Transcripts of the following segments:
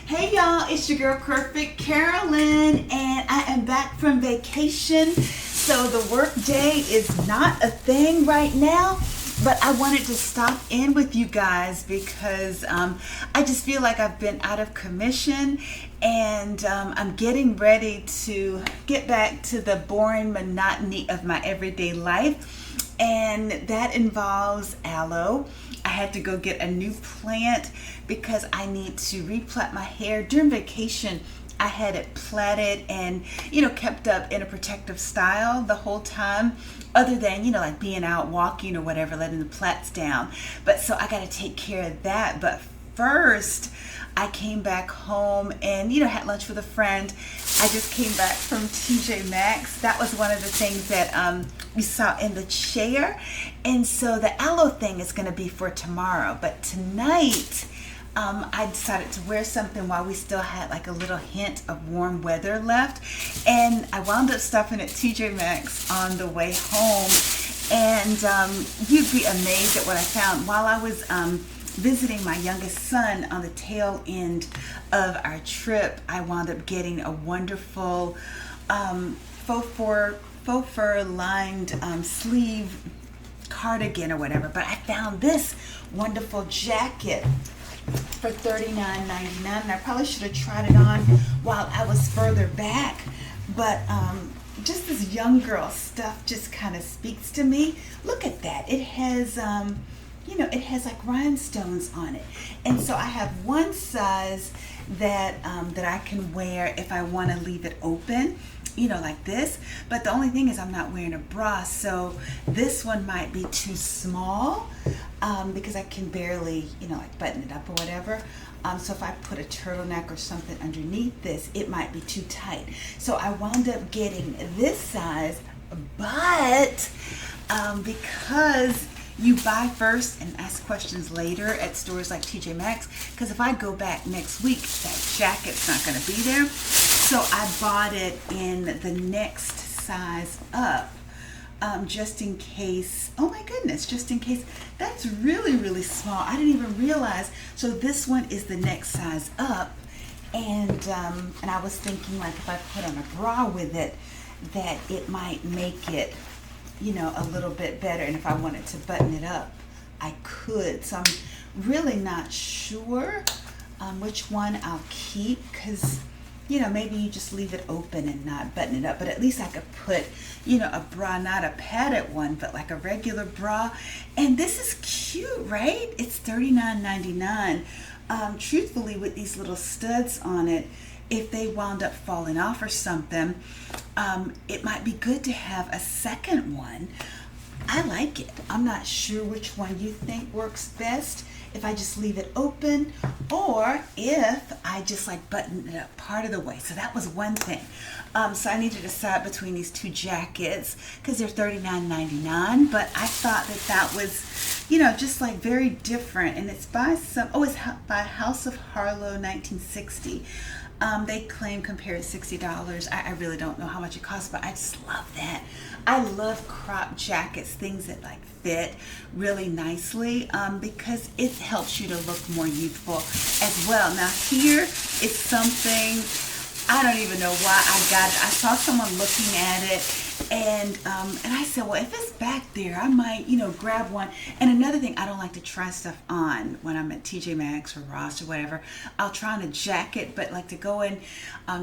Hey y'all, it's your girl Perfect Carolyn, and I am back from vacation. So the work day is not a thing right now, but I wanted to stop in with you guys because I just feel like I've been out of commission, and I'm getting ready to get back to the boring monotony of my everyday life, and that involves aloe. I had to go get a new plant because I need to replat my hair. During vacation, I had it plaited and, kept up in a protective style the whole time, other than, like being out walking or whatever, letting the plaits down. But so I got to take care of that. But first, I came back home and, had lunch with a friend. I just came back from TJ Maxx. That was one of the things that we saw in the chair. And so the aloe thing is going to be for tomorrow. But tonight, I decided to wear something while we still had like a little hint of warm weather left. And I wound up stopping at TJ Maxx on the way home. And you'd be amazed at what I found. While I was visiting my youngest son on the tail end of our trip, I wound up getting a wonderful faux fur lined sleeve cardigan or whatever. But I found this wonderful jacket for $39.99, and I probably should have tried it on while I was further back, but just this young girl stuff just kind of speaks to me. Look at that. It has it has like rhinestones on it, and so I have one size that that I can wear if I want to leave it open, like this. But the only thing is I'm not wearing a bra, so this one might be too small because I can barely, like button it up or whatever. So if I put a turtleneck or something underneath this, it might be too tight. So I wound up getting this size, but because you buy first and ask questions later at stores like TJ Maxx, because if I go back next week, that jacket's not going to be there. So I bought it in the next size up, just in case. Oh my goodness, just in case. That's really, really small. I didn't even realize. So this one is the next size up, and I was thinking, like, if I put on a bra with it, that it might make it, a little bit better. And if I wanted to button it up, I could. So I'm really not sure which one I'll keep, because maybe you just leave it open and not button it up. But at least I could put, a bra, not a padded one, but like a regular bra. And this is cute, right? It's $39.99. Truthfully, with these little studs on it, if they wound up falling off or something, it might be good to have a second one. I like it. I'm not sure which one you think works best, if I just leave it open or if I just like button it up part of the way. So that was one thing. So I need to decide between these two jackets because they're $39.99, but I thought that was, just like very different. And it's by it's by House of Harlow 1960. They claim compared $60. I really don't know how much it costs, but I just love that. I love crop jackets, things that like fit really nicely, because it helps you to look more youthful as well. Now here is something, I don't even know why I got it. I saw someone looking at it, and I said, well, if it's back there, I might, grab one. And another thing, I don't like to try stuff on when I'm at TJ Maxx or Ross or whatever. I'll try on a jacket, but like to go and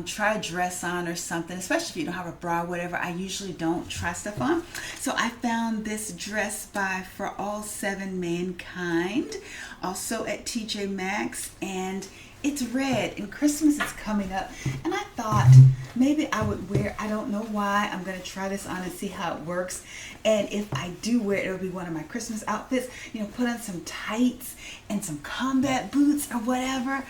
try a dress on or something, especially if you don't have a bra or whatever, I usually don't try stuff on. So I found this dress by For All Seven Mankind, also at TJ Maxx, and it's red, and Christmas is coming up, and I thought maybe I would wear, I don't know why, I'm going to try this on and see how it works, and if I do wear it, it'll be one of my Christmas outfits, put on some tights and some combat boots or whatever.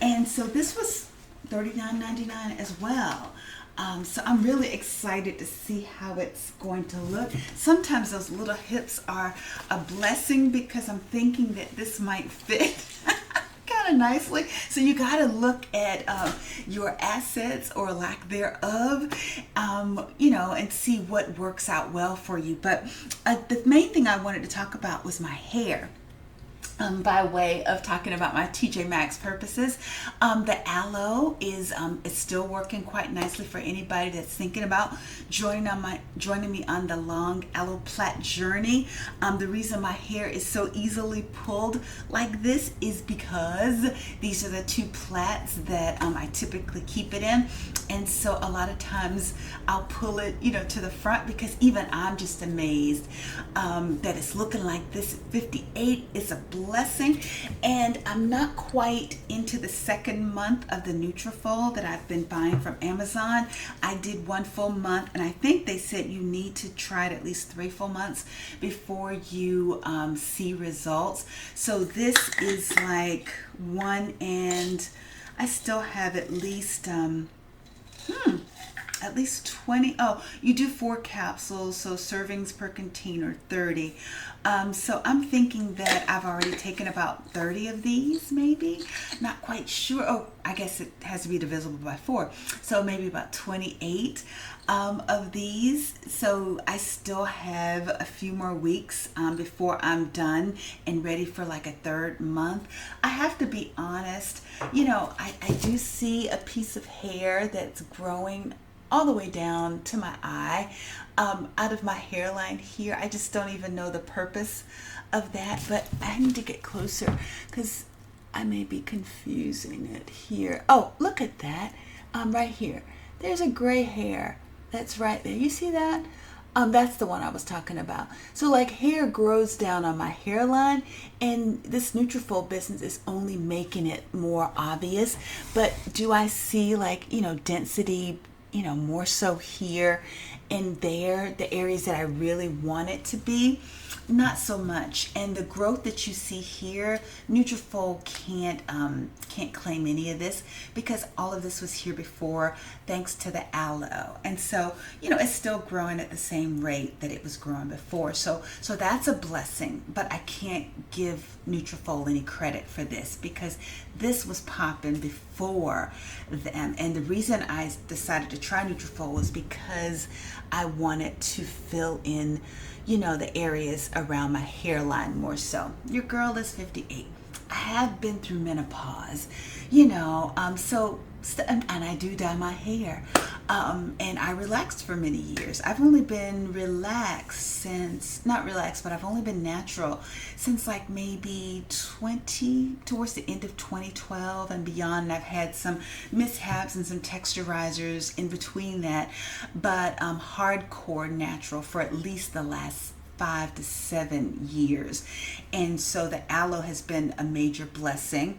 And so this was $39.99 as well. So I'm really excited to see how it's going to look. Sometimes those little hips are a blessing because I'm thinking that this might fit kind of nicely. So you got to look at your assets or lack thereof, and see what works out well for you. But the main thing I wanted to talk about was my hair. by way of talking about my TJ Maxx purposes. The aloe is still working quite nicely for anybody that's thinking about joining me on the long aloe plait journey. The reason my hair is so easily pulled like this is because these are the two plaits that I typically keep it in, and so a lot of times I'll pull it, to the front, because even I'm just amazed that it's looking like this at 58. It's a blessing. And I'm not quite into the second month of the Nutrafol that I've been buying from Amazon. I did 1 full month, and I think they said you need to try it at least 3 full months before you see results. So this is like one, and I still have at least 20. Oh, you do 4 capsules, so servings per container 30. So I'm thinking that I've already taken about 30 of these, maybe. Not quite sure. Oh, I guess it has to be divisible by 4. So maybe about 28 of these. So I still have a few more weeks before I'm done and ready for like a 3rd month. I have to be honest, I do see a piece of hair that's growing all the way down to my eye, out of my hairline here. I just don't even know the purpose of that, but I need to get closer because I may be confusing it here. Oh, look at that. Right here. There's a gray hair. That's right there. You see that? That's the one I was talking about. So like hair grows down on my hairline, and this Nutrafol business is only making it more obvious. But do I see like, density, more so here and there, the areas that I really want it to be? Not so much. And the growth that you see here, Nutrafol can't claim any of this because all of this was here before, thanks to the aloe. And so, it's still growing at the same rate that it was growing before. So that's a blessing, but I can't give Nutrafol any credit for this because this was popping before them. And the reason I decided to try Nutrafol was because I wanted to fill in the areas around my hairline more so. Your girl is 58. I have been through menopause, and I do dye my hair. And I relaxed for many years. I've only been I've only been natural since like maybe towards the end of 2012 and beyond. And I've had some mishaps and some texturizers in between that, but hardcore natural for at least the last 5 to 7 years. And so the aloe has been a major blessing.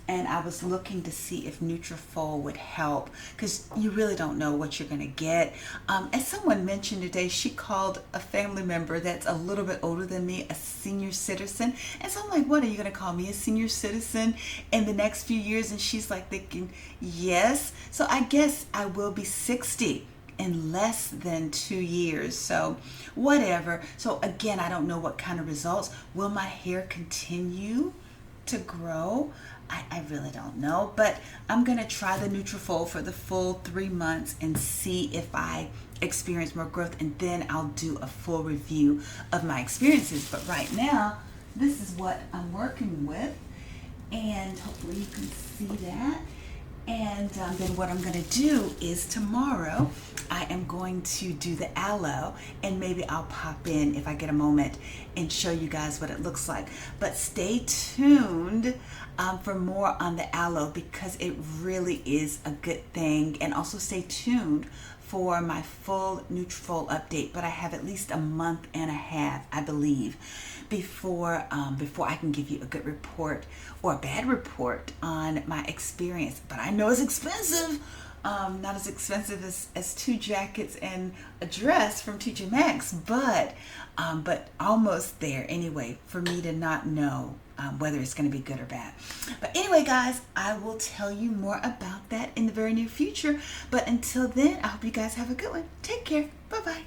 And I was looking to see if Nutrafol would help because you really don't know what you're going to get. As someone mentioned today, she called a family member that's a little bit older than me a senior citizen. And so I'm like, what, are you going to call me a senior citizen in the next few years? And she's like thinking, yes. So I guess I will be 60 in less than 2 years. So whatever. So again, I don't know what kind of results. Will my hair continue to grow? I really don't know, but I'm going to try the Nutrafol for the full 3 months and see if I experience more growth, and then I'll do a full review of my experiences. But right now, this is what I'm working with, and hopefully you can see that. And then what I'm going to do is tomorrow I am going to do the aloe, and maybe I'll pop in if I get a moment and show you guys what it looks like. But stay tuned for more on the aloe because it really is a good thing. And also stay tuned for my full Nutrafol update. But I have at least a month and a half, I believe, before I can give you a good report or a bad report on my experience. But I know it's expensive. Not as expensive as 2 jackets and a dress from TJ Maxx, but almost there anyway for me to not know whether it's going to be good or bad. But anyway, guys, I will tell you more about that in the very near future. But until then, I hope you guys have a good one. Take care. Bye-bye.